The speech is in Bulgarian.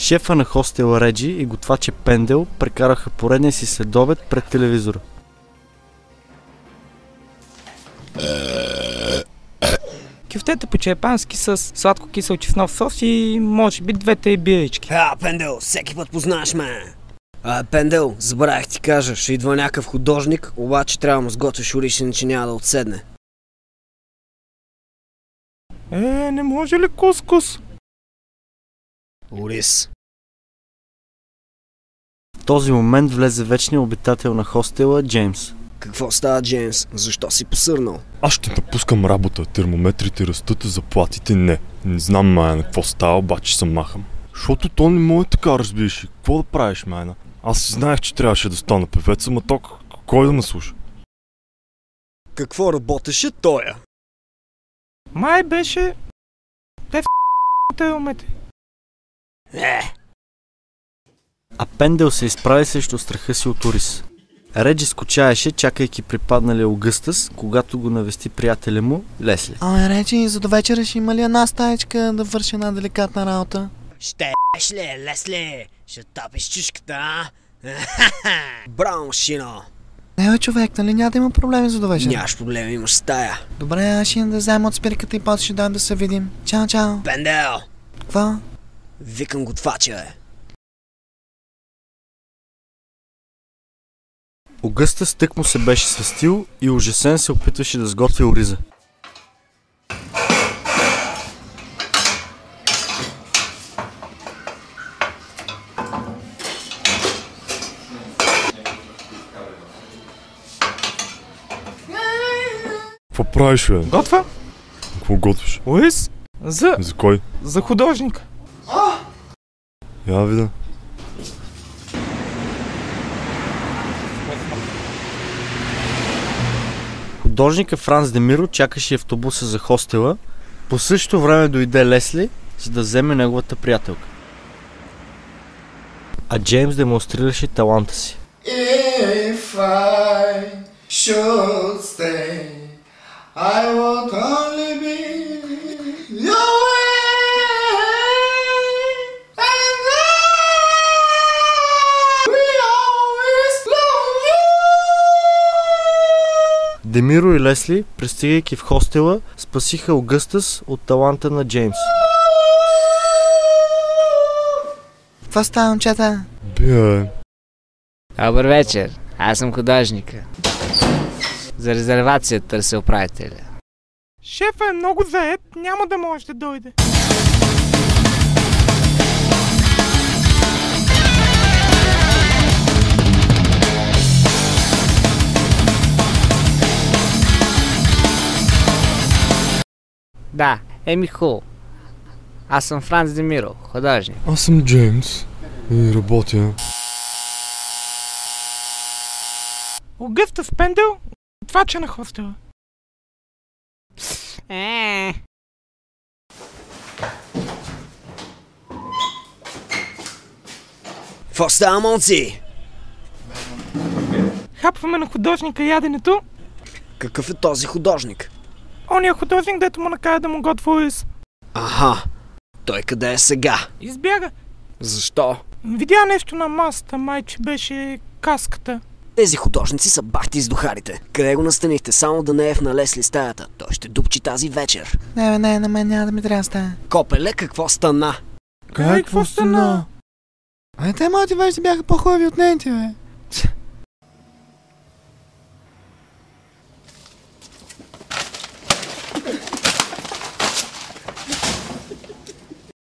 Шефа на хостела Реджи и готвача Пендел прекараха поредния си следобед пред телевизора. Кюфтета по-чайпански с сладко-кисел чеснов сос и може би 2 бирички. Пендел, всеки път познаваш ме. Пендел, забравих ти кажа, ще идва някакъв художник, обаче трябва да му сготвиш ориз, иначе няма да отседне. Не може ли кускус? Ориз. В този момент влезе вечният обитател на хостела Джеймс. Какво става, Джеймс? Защо си посърнал? Аз ще напускам работа. Термометрите растат, а заплатите не. Не знам, майна, какво става, обаче съм махам. Защото то не може така, разбираш. Какво да правиш, майна? Аз си знаех, че трябваше да стана певец, ама то кой да ме слуша? Какво работеше тоя? Май беше... Те в***те. А Пендел се изправи срещу страха си от ориз. Реджи скучаеше, чакайки припадналия Огъстъс, когато го навести приятеля му, Лесли. Реджи, за до вечера ще има ли една стаечка да върши една деликатна работа? Ще ли, Лесли? Ще тапиш чушката, а? Браво, машино! Не, човек, нали няма да има проблеми за до вечера? Нямаш проблеми, имаш стая. Добре, аз ще да взема от спирката и после ще дам да се видим. Чао, чао. Пендел! Какво? Викам готвача, Огъстъс тък му се беше свестил и ужасен се опитваше да сготви ориза. Какво правиш, бе? Готва? Какво готвиш? Ориз? За кой? За художника. Я видя. Художника Франц Демиро чакаше автобуса за хостела. По същото време дойде Лесли, за да вземе неговата приятелка. А Джеймс демонстрираше таланта си. If I should stay, I would only be your way, and we always love you. Демиро и Лесли, пристигайки в хостела, спасиха Огъстъс от таланта на Джеймс. Това става, момчета? Бе. Добър вечер, аз съм художника. За резервация търся управителя. Шефът е много заед, няма да може да дойде. Да, хубаво. Аз съм Франц Демиро, художник. Аз съм Джеймс и работя. Огъстъс Пендел, готвача на хостела. Какво става, момци? Хапваме на художника яденето. Какъв е този художник? Ония художник, дето му накара да му готви ориз. Аха, той къде е сега? Избяга. Защо? Видя нещо на масата, майче беше каската. Тези художници са бахти с духарите. Къде го настанихте? Само да не е в на Лесли стаята. Той ще дупчи тази вечер. Не, на мен няма да ми трябва стая. Копеле, какво стана? Какво стана? Те моите вещи бяха по-хубави от нейните, бе.